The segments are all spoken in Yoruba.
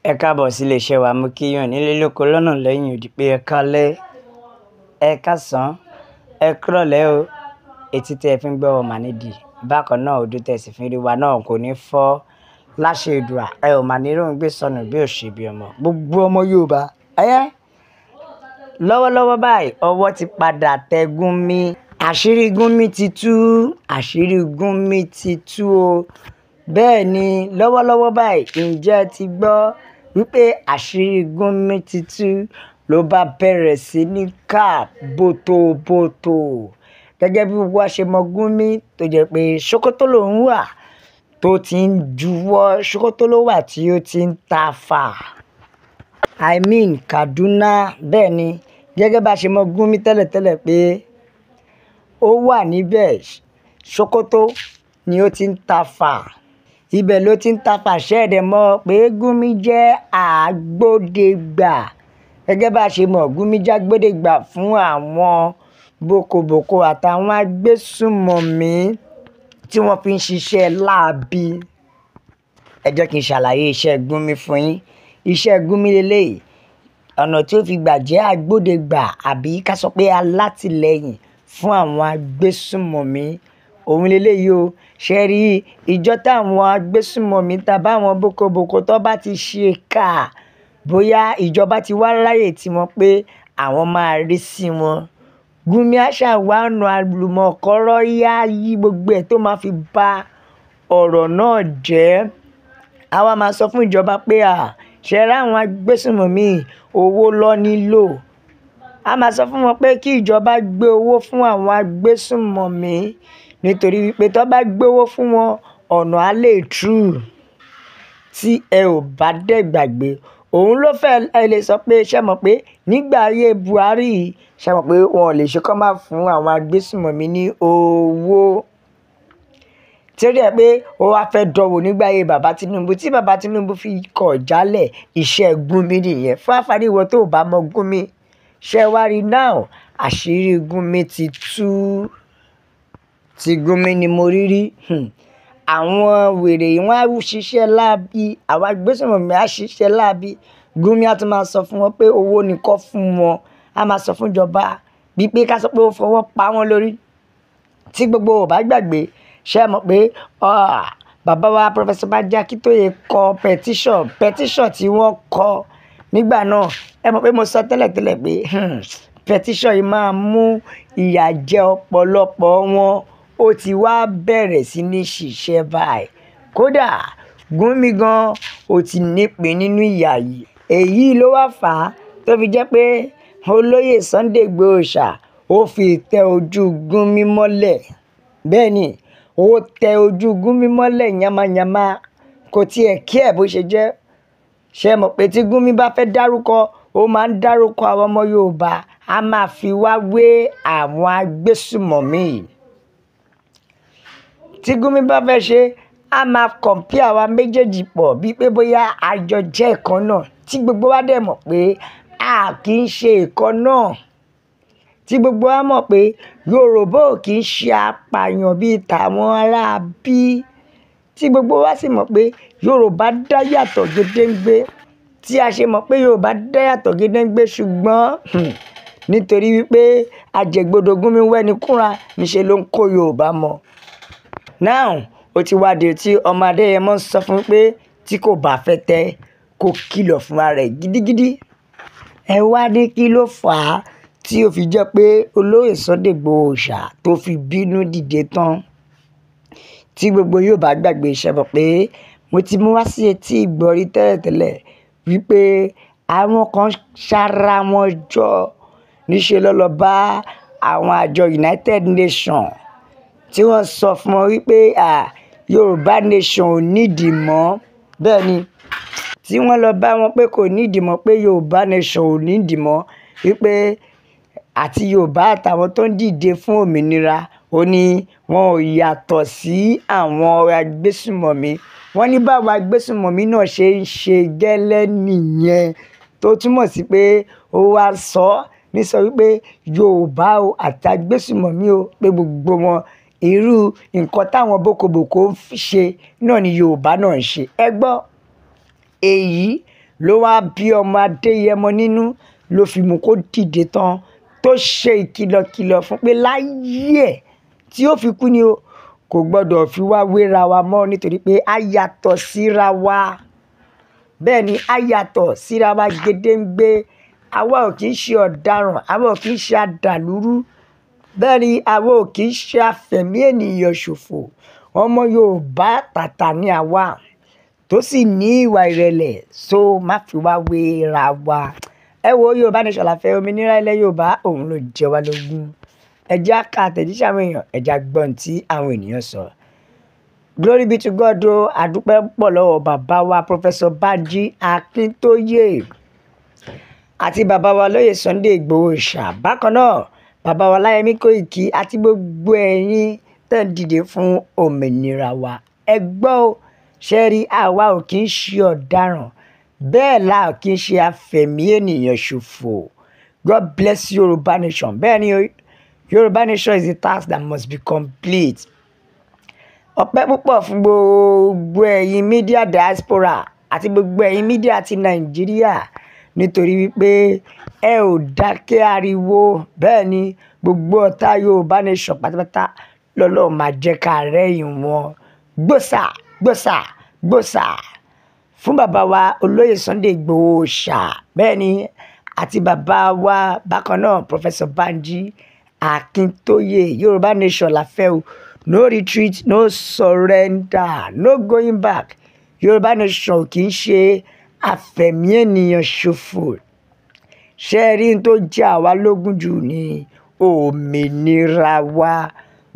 Ẹ káàbọ̀ sí iléeṣẹ́ wa. Mo kí yín nílé lóko lọ́nà lẹ́yìn odi pé ẹ káalẹ́, ẹ káàsán, ẹ kúrọ̀lẹ́ o. Etí tí ẹ fi ń gbọ́ wa mà nídìí. Bákan náà ojú tẹ́ sì fi ń rí wa náà kò ní fọ́. Láṣẹ Èdùà, ẹ ò mà ní ròhun gbé sọnù bí ò ṣe bí ọmọ. Gbogbo ọmọ Yorùbá. Lọ́wọ́lọ́wọ́ báyìí, ọwọ́ ti padà tẹ Gúnmi. Àṣírí Gúnmi ti tú. Àṣírí Gúnmi ti tú o. Bẹ́ẹ̀ ni, lọ́wọ́lọ́wọ́ báyìí, ǹjẹ́ ẹ ti gbọ́ wípé àṣírí Gúnmi ti tú ló bá bẹ̀rẹ̀ sí ní ká bòtòbòtò. Gẹ́gẹ́ bí gbogbo wa ṣe mọ Gúnmi tó jẹ́ pé Sókótó lòún wà tó ti ń juwọ́, Sókótó ló wà tí ó ti ń ta fà. Kaduna. Bẹ́ẹ̀ ni, gẹ́gẹ́ bá ṣe mọ Gúnmi tẹ́lẹ̀tẹ́lẹ̀ pé ó wà níbẹ̀, Sókótó ni ó ti ń ta fà. Ibẹ̀ ló ti ń ta fà. Ṣẹ́ẹ̀dẹ̀ mọ̀ pé Gúnmi jẹ́ àgbódegbà. Gẹ́gẹ́ bá ṣe mọ̀, Gúnmi jẹ́ àgbódegbà fún àwọn bòkòbòkò àtàwọn agbésùnmọ̀mí tí wọ́n fi ń ṣiṣẹ́ láabi. Ẹ jẹ́ kí n ṣàlàyé iṣẹ́ Gúnmi fún yín. Iṣẹ́ Gúnmi lélẹ́yìí, ọ̀nà tí ó fi gbà jẹ́ àgbódegbà àbí ká sọ pé alátìlẹyìn fún àwọn agbésùnmọ̀mí. Òun lélẹ́yìí o. Ṣé rí ìjọ táwọn agbésùnmọ̀mí tàbí àwọn bòkòbòkò tó bá ti ṣe kà, bóyá ìjọba ti wá ráyè tí wọ́n pé àwọn máa rí sí wọn. Gúnmi á ṣàwá ọ̀nà àlùmọ̀kọ́rọ́ yá yí gbogbo ẹ̀ tó máa fi ba ọ̀rọ̀ náà jẹ́. A wá máa sọ fún ìjọba pé ṣé rí àwọn agbésùnmọ̀mí owó ló nílò. A máa sọ fún wọn pé kí ìjọba gbé owó fún àwọn agbésùnmọ̀mí nítorí wípé tó bá gbé owó fún wọn, ọ̀nà á lè tú. Tí ẹ ò bá dẹ̀ gbàgbé, òun ló fẹ́ ẹ lè sọ pé ṣé mọ̀ pé nígbà ayé Buhari, ṣé mọ̀ pé wọn ò lè ṣe kó má fún àwọn agbésùnmọ̀mí ní owó. Tí ó dẹ̀ pé ó wá fẹ́ dánwò nígbà ayé bàbá Tinubu, tí bàbá Tinubu fi kọ̀ jálẹ̀ iṣẹ́ Gúnmi nìyẹn. Fún àǹfààní ìwọ tó bá mọ Gúnmi, ṣé wá rí now àṣírí Gúnmi ti tú. Ti Gúnmi ni mo rí rí. Àwọn wèrè wọn á ṣiṣẹ́ láabi, àwọn agbésùnmọ̀mí á ṣiṣẹ́ láabi. Gúnmi á tún máa sọ fún wọn pé owó ni kó fún wọn. A máa sọ fún ìjọba bí pé ká sọ pé ó fọwọ́ pa wọ́n lórí. Tí gbogbo ò bá gbàgbé, ṣé mọ̀ pé bàbá wa Professor Banji Akintoye kọ petition tí wọ́n kọ nígbà náà. Ẹ mọ̀ pé mo sọ tẹ́lẹ̀tẹ́lẹ̀ pé petition yìí máa mú ìyà jẹ ọ̀pọ̀lọpọ̀ wọn. Ó ti wá bẹ̀rẹ̀ sí ní ṣiṣẹ́ báyìí. Kódà Gúnmi gan ó ti nípìn nínú ìyà yìí. Èyí ló wá fà á tó fi jẹ́ pé olóyè Sunday Igboho Òòṣà ó fi tẹ ojú Gúnmi mọ́lẹ̀. Bẹ́ẹ̀ ni, ó tẹ ojú Gúnmi mọ́lẹ̀ yamayama. Kò tiẹ̀ kí ẹ̀ bó ṣe jẹ́. Ṣé mọ̀ pé tí Gúnmi bá fẹ́ dárúkọ, ó máa ń dárúkọ àwọn ọmọ Yorùbá. A máa fi wá wé àwọn agbésùnmọ̀mí. Tí Gúnmi bá fẹ́ ṣe, a máa compare àwa méjèèjì pọ̀ bíi pé bóyá àjọ jẹ́ ìkan náà. Tí gbogbo wa dẹ̀ mọ̀ pé a kì í ṣe ìkan náà. Tí gbogbo wa mọ̀ pé Yorùbá ò kì í ṣe apààyàn bíi tàwọn ará bí. Tí gbogbo wa sì mọ̀ pé Yorùbá dá yàtọ̀ gédéǹgbé. Tí a ṣe mọ̀ pé Yorùbá dá yàtọ̀ gédéǹgbé, ṣùgbọ́n nítorí wípé àjẹgbodò Gúnmi wẹ́ni kúnra, níṣe ló ń kó Yorùbá mọ́. Now ó ti wá di tí ọmọ Adéyẹmọ sọ fún pé tí kò bá fẹ́ tẹ́ kó kìlọ̀ fún ara rẹ̀ gidigidi. Ẹ wá ní kí ló fà á tí ó fi jẹ́ pé olóyè Sunday Igboho Òòṣà tó fi bínú dìde tán. Tí gbogbo yóò bá gbàgbé, ṣé mọ̀ pé mo ti mú wá sí etí ìgbọ́rí tẹ́lẹ̀tẹ́lẹ̀ wípé àwọn kan ṣara wọn jọ níṣe ló bá àwọn àjọ United Nations tí wọ́n sọ fún wọn wípé Yorùbá Nation ò nídìí mọ́. Bẹ́ẹ̀ ni, tí wọ́n lọ bá wọn pé kò nídìí mọ́, pé Yorùbá Nation ò nídìí mọ́, wípé àti Yorùbá àtàwọn tó ń dìde fún òmìnira ó ní wọn ò yàtọ̀ sí àwọn agbésùnmọ̀mí. Wọ́n ní báwo agbésùnmọ̀mí náà ṣe ń ṣe gẹ́lẹ́ nìyẹn. Tó túmọ̀ sí pé ó wá sọ ní sọ wípé Yorùbá o àti agbésùnmọ̀mí o pé gbogbo wọn irú nǹkan táwọn bòkòbòkò ń ṣe náà ni Yorùbá náà ń ṣe. Ẹ gbọ́, èyí ló wá bí ọmọ Adéyẹmọ nínú ló fi mú kó dìde tán tó ṣe ìkìlọ̀kìlọ̀ fún pé láyé ẹ̀ tí ó fi kú ni o kò gbọ́dọ̀ fi wá wéra wa mọ́ nítorí pé a yàtọ̀ síra wa. Bẹ́ẹ̀ ni a yàtọ̀ síra wa gédéǹgbé. Àwa ò kì í ṣe ọ̀daràn, àwa ò kì í ṣe adàlúrú. Bẹ́ẹ̀ ni àwa ò kì í ṣe afẹ̀mí ènìyàn ṣòfò. Ọmọ Yorùbá tàtà ni àwa tó sì ní ìwà ìrẹ̀lẹ̀, so má fi wá wéra wa. Ẹ wo Yorùbá Nation la fẹ́, òmìnira ilẹ̀ Yorùbá òun ló jẹ wá lógún. Ẹ jẹ́ á ka àtẹ̀jíṣẹ́ àwọn èèyàn, ẹ jẹ́ á gbọ́ ohun tí àwọn ènìyàn sọ. Glory be to God o, àdúpẹ́ pọ̀ lọ́wọ́ bàbá wa Professor Banji Akintoye àti bàbá wa lóyè Sunday Igboho Òòṣà. Bákan náà bàbá wa Láyẹmí Kóìkí àti gbogbo ẹ̀yin tẹ́ ń dìde fún òmìnira wa. Ẹ gbọ́ o, ṣe rí àwa ò kì í ṣe ọ̀daràn, bẹ́ẹ̀ la ò kì í ṣe afẹ̀mí ènìyàn ṣòfò. God bless Yorùbá Nation. Bẹ́ẹ̀ ni Yorùbá Nation is a task that must be complete. Ọpẹ́ púpọ̀ fún gbogbo ẹ̀yin media diaspora àti gbogbo ẹ̀yin media ti Nàìjíríà nítorí wípé ẹ ò dákẹ́ ariwo. Bẹ́ẹ̀ ni gbogbo ọ̀tá Yorùbá Nation pátápátá lọ́lọ́run máa jẹ́ ká rẹ́yìn wọn. Gbòsà gbòsà gbòsà fún bàbá wa olóyè Sunday Igboho Òòṣà. Bẹ́ẹ̀ ni àti bàbá wa bákan náà Professor Banji Akintoye. Yorùbá Nation la fẹ́ o. No retreat, no surrender, no going back. Yorùbá Nation kì í ṣe afẹ̀mí ènìyàn ṣòfò. Ṣé rí n tó jẹ́ àwa lógún jù ní òmìnira wa.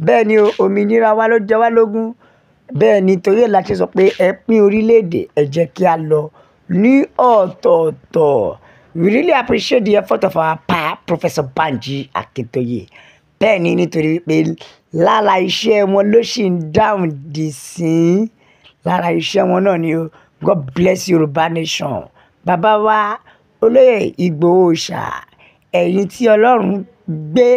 Bẹ́ẹ̀ ni òmìnira wa ló jẹ́ wá lógún. Bẹ́ẹ̀ ni torí ẹ̀ la ṣe sọ pé ẹ pín orílẹ̀-èdè, ẹ jẹ́ kí a lọ ní ọ̀tọ̀ọ̀tọ̀. We really appreciate the effort of our pa Professor Banji Akintoye. Bẹ́ẹ̀ ni nítorí pé lára iṣẹ́ wọn ló ṣì ń dáhùn dì sí. Lára iṣẹ́ wọn náà ni o. God bless Yorùbá Nation. Bàbá wa olóyè Igboho Òòṣà, ẹ̀yin tí Ọlọ́run gbé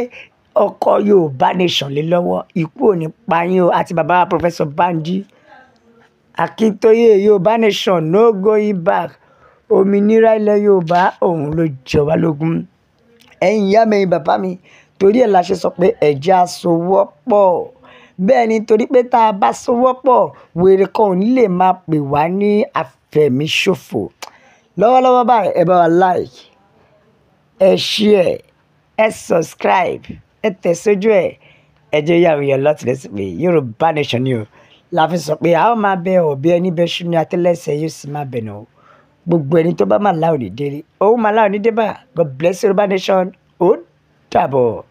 ọkọ̀ Yorùbá Nation lé lọ́wọ́, ikú ò ní pa yín o. Àti bàbá wa Professor Banji Akintoye. Yorùbá Nation no going back. Òmìnira ilẹ̀ Yorùbá òun ló jẹ wá lógún. Ẹ̀yin ìyá mi, bàbá mi, torí ẹ̀ la ṣe sọ pé ẹ jẹ́ á sowọ́pọ̀. Bẹ́ẹ̀ ni torí pé tá a bá sowọ́pọ̀ wèrè kan ò ní lè máa pè wá ní afẹ̀míṣòfò. Lọ́wọ́lọ́wọ́ báyìí ẹ bá wa like, ẹ share, ẹ subscribe, ẹ tẹ̀ sójú ẹ̀. Ẹ jẹ́ ìyá mi yẹn lọ́tí lẹ́sìn pé Yorùbá Nation ni o. La fi sọ pé a ó máa bẹ ọ̀bẹ ẹni bẹ́ ṣú ní atẹ́lẹsẹ̀ yóò sì máa bẹ̀ náà. Gbogbo ẹni tó bá máa láòní délé, òun máa láòní dé bá. God bless Yorùbá Nation. Ó dàbọ̀.